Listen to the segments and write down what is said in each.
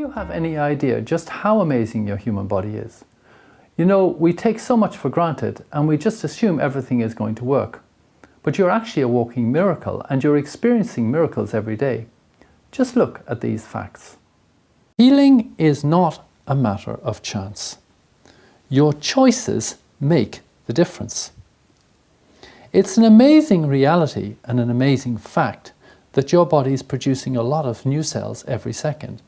you have any idea just how amazing your human body is? You know, we take so much for granted and we just assume everything is going to work. But you're actually a walking miracle and you're experiencing miracles every day. Just look at these facts. Healing is not a matter of chance. Your choices make the difference. It's an amazing reality and an amazing fact that your body is producing a lot of new cells every second.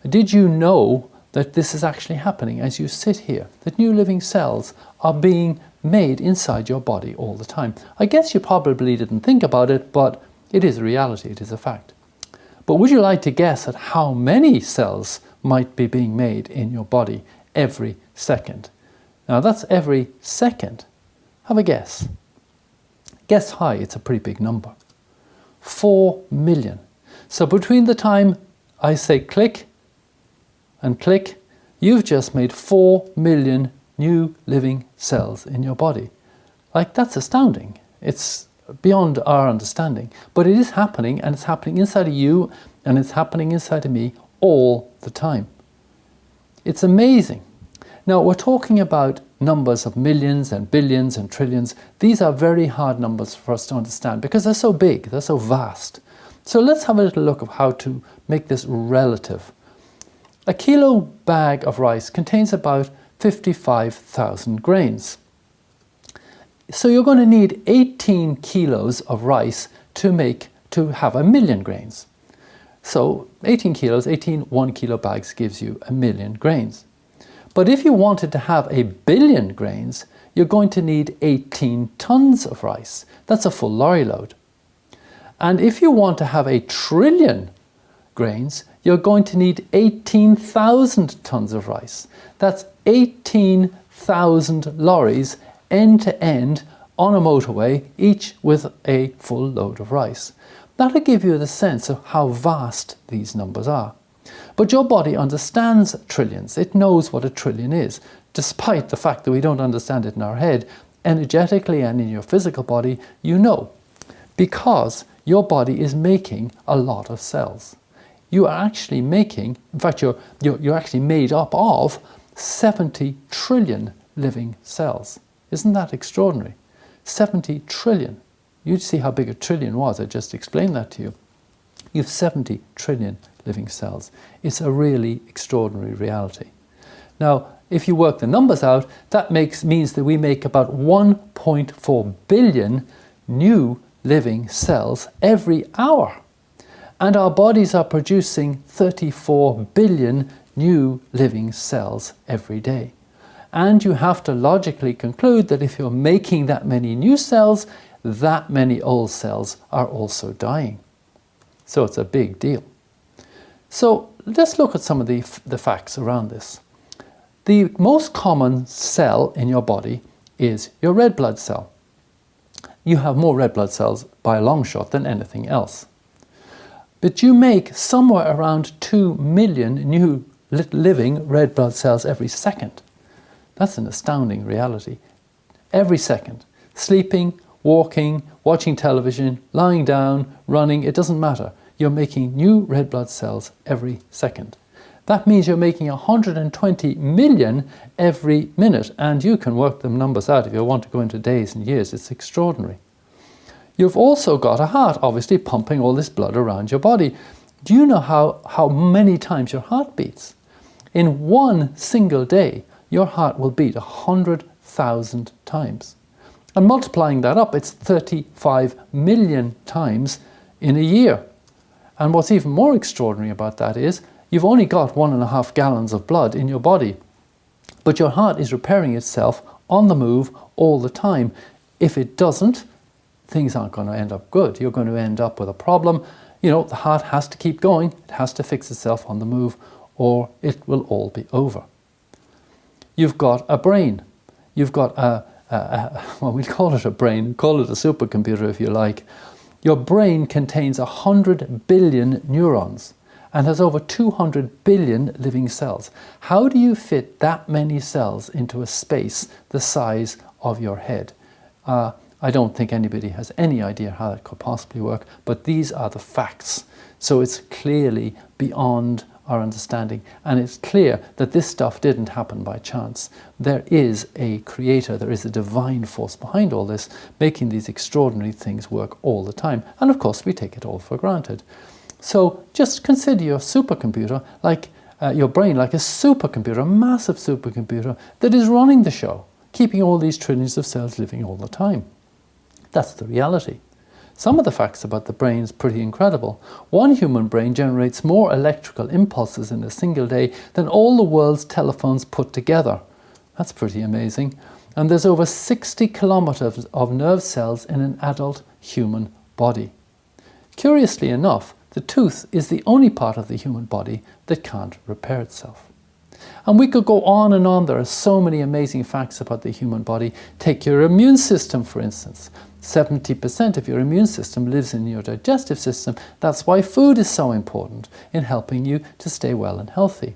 Did you know that this is actually happening as you sit here? That new living cells are being made inside your body all the time. I guess you probably didn't think about it, but it is a reality, it is a fact. But would you like to guess at how many cells might be being made in your body every second? Now that's every second. Have a guess. Guess high, it's a pretty big number. 4 million. So between the time I say click and click, you've just made 4 million new living cells in your body. Like, that's astounding. It's beyond our understanding. But it is happening, and it's happening inside of you, and it's happening inside of me all the time. It's amazing. Now, we're talking about numbers of millions and billions and trillions. These are very hard numbers for us to understand because they're so big, they're so vast. So let's have a little look at how to make this relative. A kilo bag of rice contains about 55,000 grains. So you're going to need 18 kilos of rice to have 1 million grains. So 18 kilos, 18 1 kilo bags gives you 1 million grains. But if you wanted to have 1 billion grains, you're going to need 18 tons of rice. That's a full lorry load. And if you want to have 1 trillion grains, you're going to need 18,000 tons of rice. That's 18,000 lorries end to end on a motorway, each with a full load of rice. That'll give you the sense of how vast these numbers are. But your body understands trillions. It knows what 1 trillion is, despite the fact that we don't understand it in our head. Energetically and in your physical body, you know, because your body is making a lot of cells. You are actually making, in fact, you're actually made up of 70 trillion living cells. Isn't that extraordinary? 70 trillion. You'd see how big 1 trillion was. I just explained that to you. You have 70 trillion living cells. It's a really extraordinary reality. Now, if you work the numbers out, that means that we make about 1.4 billion new living cells every hour. And our bodies are producing 34 billion new living cells every day. And you have to logically conclude that if you're making that many new cells, that many old cells are also dying. So it's a big deal. So let's look at some of the facts around this. The most common cell in your body is your red blood cell. You have more red blood cells by a long shot than anything else. But you make somewhere around 2 million new living red blood cells every second. That's an astounding reality. Every second. Sleeping, walking, watching television, lying down, running, it doesn't matter. You're making new red blood cells every second. That means you're making 120 million every minute, and you can work the numbers out if you want to go into days and years. It's extraordinary. You've also got a heart, obviously, pumping all this blood around your body. Do you know how many times your heart beats? In one single day, your heart will beat 100,000 times. And multiplying that up, it's 35 million times in a year. And what's even more extraordinary about that is you've only got 1.5 gallons of blood in your body, but your heart is repairing itself on the move all the time. If it doesn't, things aren't going to end up good. You're going to end up with a problem. You know, the heart has to keep going. It has to fix itself on the move, or it will all be over. You've got a brain. You've got well, we call it a brain, call it a supercomputer if you like. Your brain contains 100 billion neurons and has over 200 billion living cells. How do you fit that many cells into a space the size of your head? I don't think anybody has any idea how that could possibly work, but these are the facts. So it's clearly beyond our understanding, and it's clear that this stuff didn't happen by chance. There is a creator, there is a divine force behind all this, making these extraordinary things work all the time. And of course, we take it all for granted. So just consider your supercomputer like your brain like a supercomputer, a massive supercomputer that is running the show, keeping all these trillions of cells living all the time. That's the reality. Some of the facts about the brain is pretty incredible. One human brain generates more electrical impulses in a single day than all the world's telephones put together. That's pretty amazing. And there's over 60 kilometers of nerve cells in an adult human body. Curiously enough, the tooth is the only part of the human body that can't repair itself. And we could go on and on. There are so many amazing facts about the human body. Take your immune system, for instance. 70% of your immune system lives in your digestive system. That's why food is so important in helping you to stay well and healthy.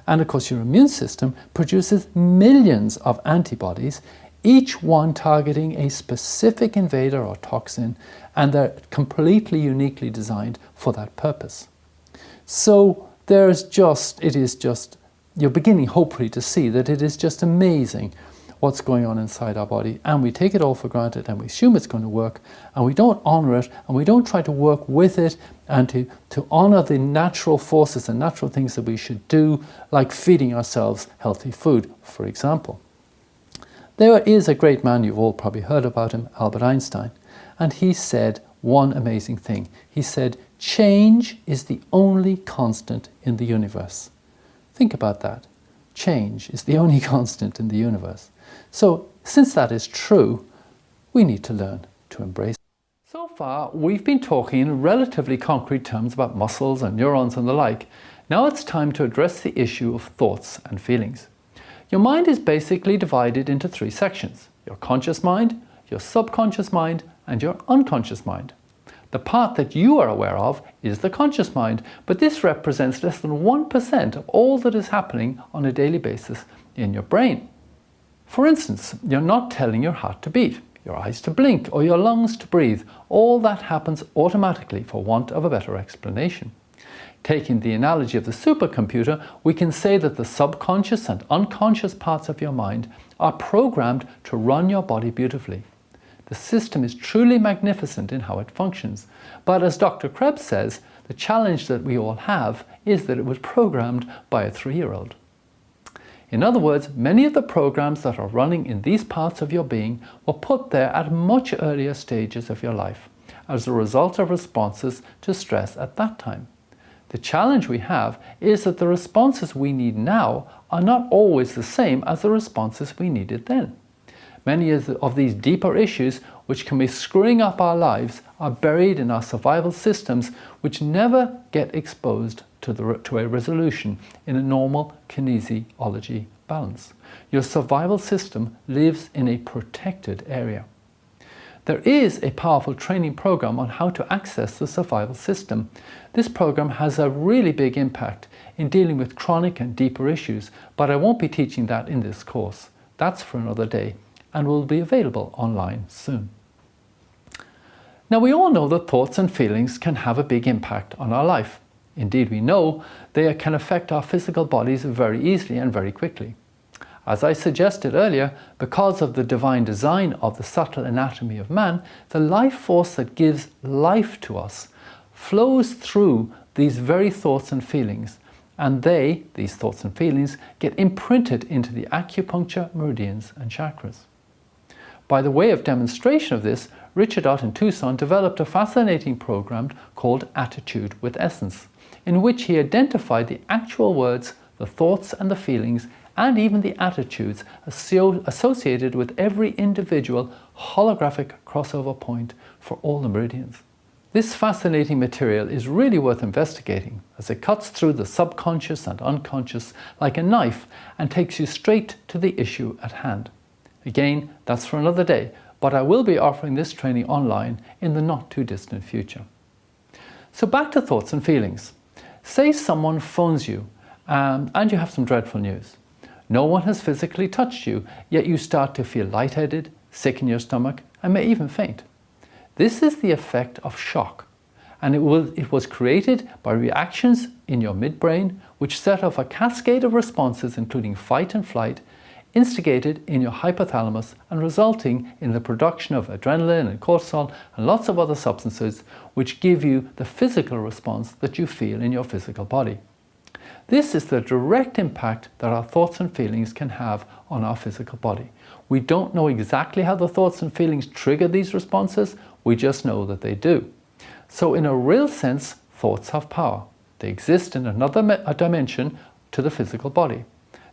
And of course, your immune system produces millions of antibodies, each one targeting a specific invader or toxin, and they're completely uniquely designed for that purpose. So you're beginning hopefully to see that it is just amazing what's going on inside our body, and we take it all for granted and we assume it's going to work, and we don't honor it, and we don't try to work with it and to honor the natural forces and natural things that we should do, like feeding ourselves healthy food, for example. There is a great man, you've all probably heard about him, Albert Einstein, and he said one amazing thing. He said, change is the only constant in the universe. Think about that. Change is the only constant in the universe. So, since that is true, we need to learn to embrace it. So far, we've been talking in relatively concrete terms about muscles and neurons and the like. Now it's time to address the issue of thoughts and feelings. Your mind is basically divided into three sections: your conscious mind, your subconscious mind, and your unconscious mind. The part that you are aware of is the conscious mind, but this represents less than 1% of all that is happening on a daily basis in your brain. For instance, you're not telling your heart to beat, your eyes to blink, or your lungs to breathe. All that happens automatically for want of a better explanation. Taking the analogy of the supercomputer, we can say that the subconscious and unconscious parts of your mind are programmed to run your body beautifully. The system is truly magnificent in how it functions. But as Dr. Krebs says, the challenge that we all have is that it was programmed by a 3-year-old. In other words, many of the programs that are running in these parts of your being were put there at much earlier stages of your life as a result of responses to stress at that time. The challenge we have is that the responses we need now are not always the same as the responses we needed then. Many of these deeper issues, which can be screwing up our lives, are buried in our survival systems, which never get exposed to a resolution in a normal kinesiology balance. Your survival system lives in a protected area. There is a powerful training program on how to access the survival system. This program has a really big impact in dealing with chronic and deeper issues, but I won't be teaching that in this course. That's for another day, and will be available online soon. Now, we all know that thoughts and feelings can have a big impact on our life. Indeed, we know they can affect our physical bodies very easily and very quickly. As I suggested earlier, because of the divine design of the subtle anatomy of man, the life force that gives life to us flows through these very thoughts and feelings, and these thoughts and feelings, get imprinted into the acupuncture meridians and chakras. By the way of demonstration of this, Richard Ott in Tucson developed a fascinating program called Attitude with Essence, in which he identified the actual words, the thoughts and the feelings, and even the attitudes associated with every individual holographic crossover point for all the meridians. This fascinating material is really worth investigating, as it cuts through the subconscious and unconscious like a knife and takes you straight to the issue at hand. Again, that's for another day, but I will be offering this training online in the not too distant future. So back to thoughts and feelings. Say someone phones you and you have some dreadful news. No one has physically touched you, yet you start to feel lightheaded, sick in your stomach, and may even faint. This is the effect of shock, and it was created by reactions in your midbrain which set off a cascade of responses including fight and flight, instigated in your hypothalamus and resulting in the production of adrenaline and cortisol and lots of other substances which give you the physical response that you feel in your physical body. This is the direct impact that our thoughts and feelings can have on our physical body. We don't know exactly how the thoughts and feelings trigger these responses, we just know that they do. So in a real sense, thoughts have power. They exist in another dimension to the physical body.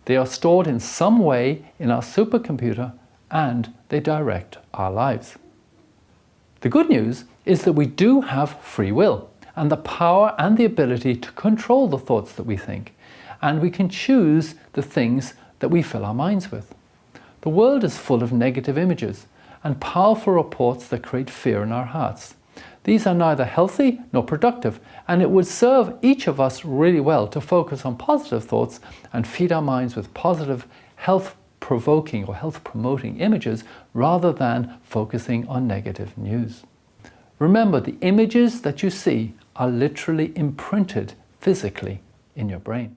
They are stored in some way in our supercomputer and they direct our lives. The good news is that we do have free will and the power and the ability to control the thoughts that we think, and we can choose the things that we fill our minds with. The world is full of negative images and powerful reports that create fear in our hearts. These are neither healthy nor productive, and it would serve each of us really well to focus on positive thoughts and feed our minds with positive, health-provoking or health-promoting images rather than focusing on negative news. Remember, the images that you see are literally imprinted physically in your brain.